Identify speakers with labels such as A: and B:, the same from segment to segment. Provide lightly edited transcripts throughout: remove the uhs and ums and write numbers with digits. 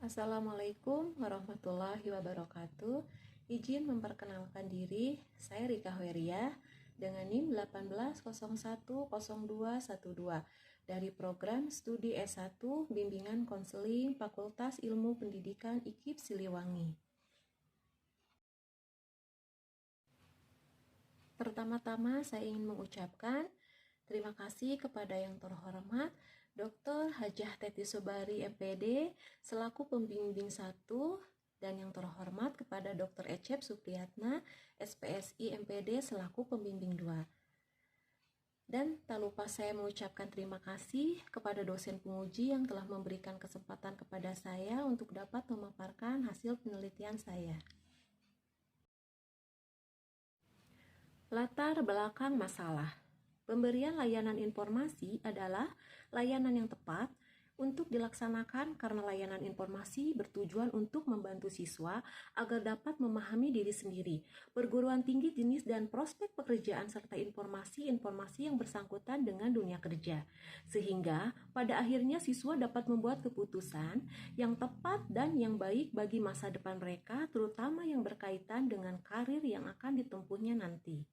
A: Assalamualaikum warahmatullahi wabarakatuh. Izin memperkenalkan diri, saya Rika Hoeria dengan NIM 18010212 dari program studi S1 Bimbingan Konseling Fakultas Ilmu Pendidikan IKIP Siliwangi. Pertama-tama saya ingin mengucapkan terima kasih kepada yang terhormat Dr. Hajah Teti Sobari MPD selaku pembimbing 1 dan yang terhormat kepada Dr. Ecep Supriyatna SPSI MPD selaku pembimbing 2. Dan tak lupa saya mengucapkan terima kasih kepada dosen penguji yang telah memberikan kesempatan kepada saya untuk dapat memaparkan hasil penelitian saya. Latar belakang masalah. Pemberian layanan informasi adalah layanan yang tepat untuk dilaksanakan karena layanan informasi bertujuan untuk membantu siswa agar dapat memahami diri sendiri, perguruan tinggi jenis dan prospek pekerjaan serta informasi-informasi yang bersangkutan dengan dunia kerja. Sehingga pada akhirnya siswa dapat membuat keputusan yang tepat dan yang baik bagi masa depan mereka, terutama yang berkaitan dengan karir yang akan ditempuhnya nanti.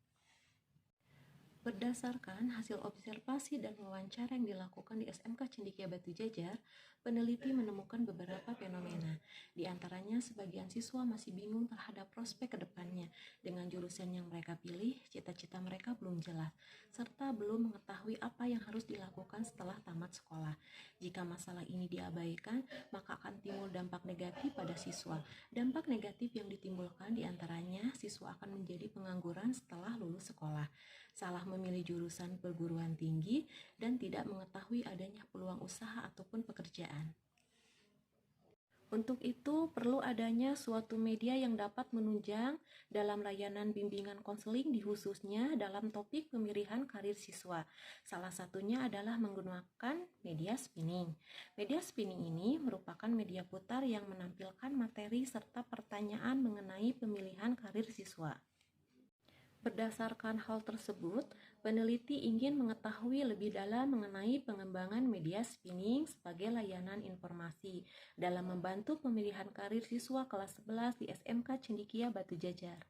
A: Berdasarkan hasil observasi dan wawancara yang dilakukan di SMK Cendekia Batu Jajar, peneliti menemukan beberapa fenomena. Di antaranya, sebagian siswa masih bingung terhadap prospek ke depannya. Dengan jurusan yang mereka pilih, cita-cita mereka belum jelas, serta belum mengetahui apa yang harus dilakukan setelah tamat sekolah. Jika masalah ini diabaikan, maka akan timbul dampak negatif pada siswa. Dampak negatif yang ditimbulkan di antaranya, siswa akan menjadi pengangguran setelah lulus sekolah, salah memilih jurusan perguruan tinggi, dan tidak mengetahui adanya peluang usaha ataupun pekerjaan. Untuk itu, perlu adanya suatu media yang dapat menunjang dalam layanan bimbingan konseling di khususnya dalam topik pemilihan karir siswa. Salah satunya adalah menggunakan media spinning. Media spinning ini merupakan media putar yang menampilkan materi serta pertanyaan mengenai pemilihan karir siswa. Berdasarkan hal tersebut, peneliti ingin mengetahui lebih dalam mengenai pengembangan media spinning sebagai layanan informasi dalam membantu pemilihan karir siswa kelas 11 di SMK Cendekia Batu Jajar.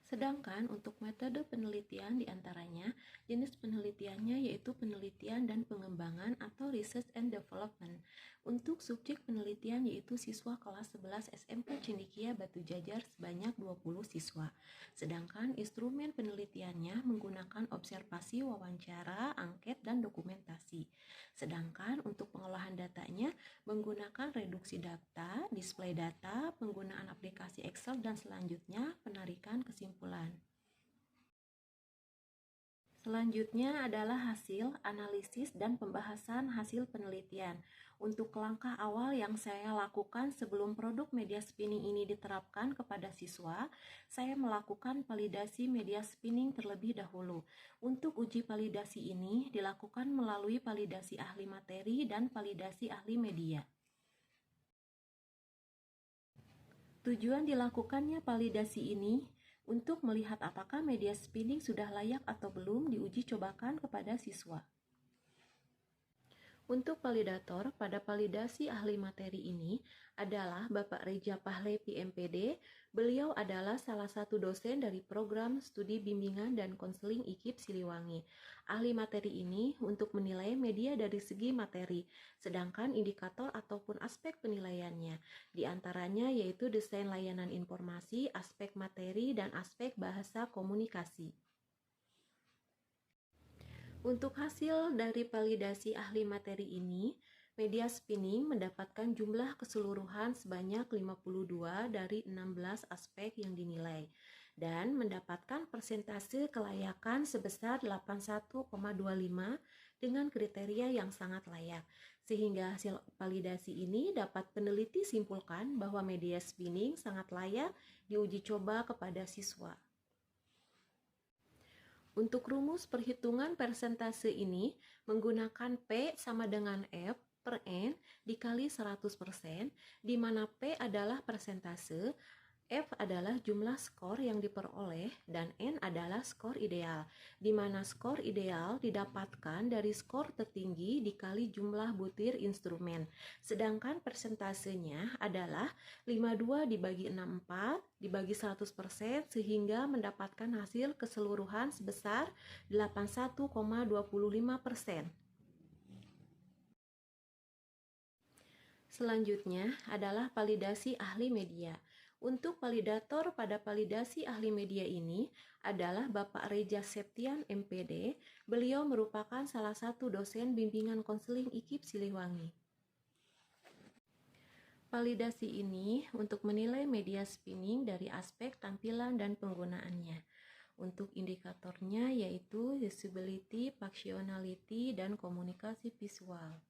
A: Sedangkan untuk metode penelitian diantaranya, jenis penelitiannya yaitu penelitian dan pengembangan atau research and development. Untuk subjek penelitian yaitu siswa kelas 11 SMK Cendekia Batu Jajar sebanyak 20 siswa. Sedangkan instrumen penelitiannya menggunakan observasi, wawancara, angket, dan dokumentasi. Sedangkan untuk pengolahan datanya menggunakan reduksi data, display data, penggunaan aplikasi Excel, dan selanjutnya penarikan kesimpulan. Selanjutnya adalah hasil analisis dan pembahasan hasil penelitian. Untuk langkah awal yang saya lakukan sebelum produk media spinning ini diterapkan kepada siswa, saya melakukan validasi media spinning terlebih dahulu. Untuk uji validasi ini dilakukan melalui validasi ahli materi dan validasi ahli media. Tujuan dilakukannya validasi ini untuk melihat apakah media spinning sudah layak atau belum diuji cobakan kepada siswa. Untuk validator pada validasi ahli materi ini adalah Bapak Reja Pahlevi MPD. Beliau adalah salah satu dosen dari program studi bimbingan dan konseling IKIP Siliwangi. Ahli materi ini untuk menilai media dari segi materi, sedangkan indikator ataupun aspek penilaiannya diantaranya yaitu desain layanan informasi, aspek materi, dan aspek bahasa komunikasi. Untuk hasil dari validasi ahli materi ini, media spinning mendapatkan jumlah keseluruhan sebanyak 52 dari 16 aspek yang dinilai dan mendapatkan persentase kelayakan sebesar 81,25 dengan kriteria yang sangat layak. Sehingga hasil validasi ini dapat peneliti simpulkan bahwa media spinning sangat layak diuji coba kepada siswa. Untuk rumus perhitungan persentase ini menggunakan P sama dengan F per N dikali 100%, di mana P adalah persentase, F adalah jumlah skor yang diperoleh dan N adalah skor ideal, di mana skor ideal didapatkan dari skor tertinggi dikali jumlah butir instrumen. Sedangkan persentasenya adalah 52 dibagi 64 dibagi 100% sehingga mendapatkan hasil keseluruhan sebesar 81,25%. Selanjutnya adalah validasi ahli media. Untuk validator pada validasi ahli media ini adalah Bapak Reja Septian MPD. Beliau merupakan salah satu dosen bimbingan konseling IKIP Siliwangi. Validasi ini untuk menilai media spinning dari aspek tampilan dan penggunaannya. Untuk indikatornya yaitu usability, functionality, dan komunikasi visual.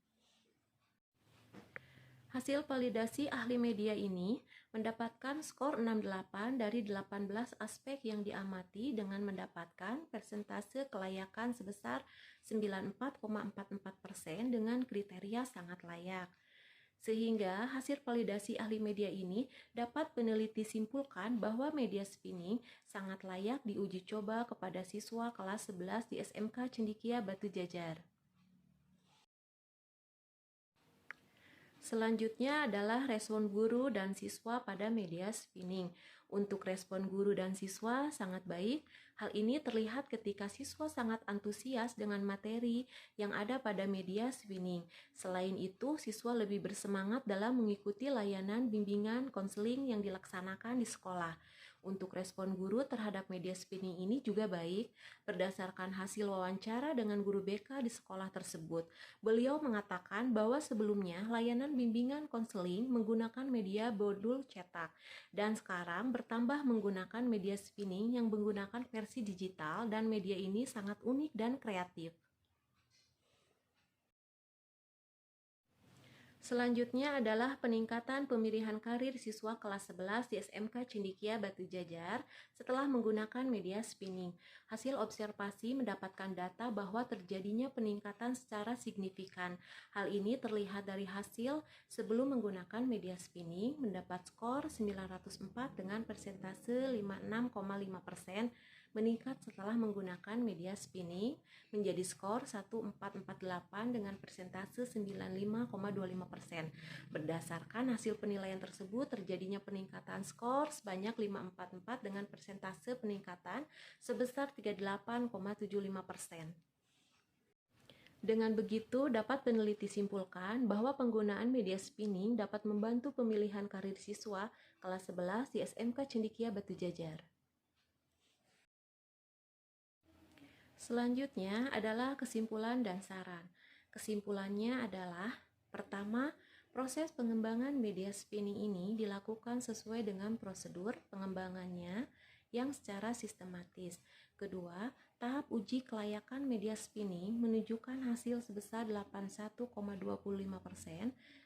A: Hasil validasi ahli media ini mendapatkan skor 68 dari 18 aspek yang diamati dengan mendapatkan persentase kelayakan sebesar 94,44% dengan kriteria sangat layak. Sehingga hasil validasi ahli media ini dapat peneliti simpulkan bahwa media spinning sangat layak diuji coba kepada siswa kelas 11 di SMK Cendikia Batu Jajar. Selanjutnya adalah respon guru dan siswa pada media spinning. Untuk respon guru dan siswa sangat baik. Hal ini terlihat ketika siswa sangat antusias dengan materi yang ada pada media spinning. Selain itu, siswa lebih bersemangat dalam mengikuti layanan bimbingan konseling yang dilaksanakan di sekolah. Untuk respon guru terhadap media spinning ini juga baik berdasarkan hasil wawancara dengan guru BK di sekolah tersebut. Beliau mengatakan bahwa sebelumnya layanan bimbingan konseling menggunakan media modul cetak dan sekarang bertambah menggunakan media spinning yang menggunakan versi digital dan media ini sangat unik dan kreatif. Selanjutnya adalah peningkatan pemilihan karir siswa kelas 11 di SMK Cendikia Batu Jajar setelah menggunakan media spinning. Hasil observasi mendapatkan data bahwa terjadinya peningkatan secara signifikan. Hal ini terlihat dari hasil sebelum menggunakan media spinning mendapat skor 904 dengan persentase 56,5%, meningkat setelah menggunakan media spinning menjadi skor 1448 dengan persentase 95,25%. Berdasarkan hasil penilaian tersebut, terjadinya peningkatan skor sebanyak 544 dengan persentase peningkatan sebesar 38,75%. Dengan begitu, dapat peneliti simpulkan bahwa penggunaan media spinning dapat membantu pemilihan karir siswa kelas 11 di SMK Cendikia Batu Jajar. Selanjutnya adalah kesimpulan dan saran. Kesimpulannya adalah, pertama, proses pengembangan media spinning ini dilakukan sesuai dengan prosedur pengembangannya yang secara sistematis. Kedua, tahap uji kelayakan media spinning menunjukkan hasil sebesar 81,25%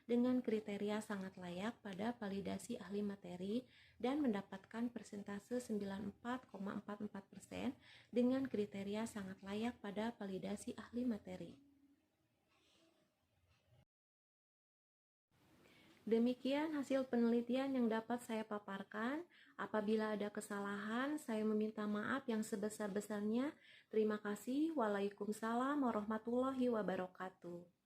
A: dengan kriteria sangat layak pada validasi ahli materi dan mendapatkan persentase 94,44% dengan kriteria sangat layak pada validasi ahli materi. Demikian hasil penelitian yang dapat saya paparkan. Apabila ada kesalahan, saya meminta maaf yang sebesar-besarnya. Terima kasih. Waalaikumsalam warahmatullahi wabarakatuh.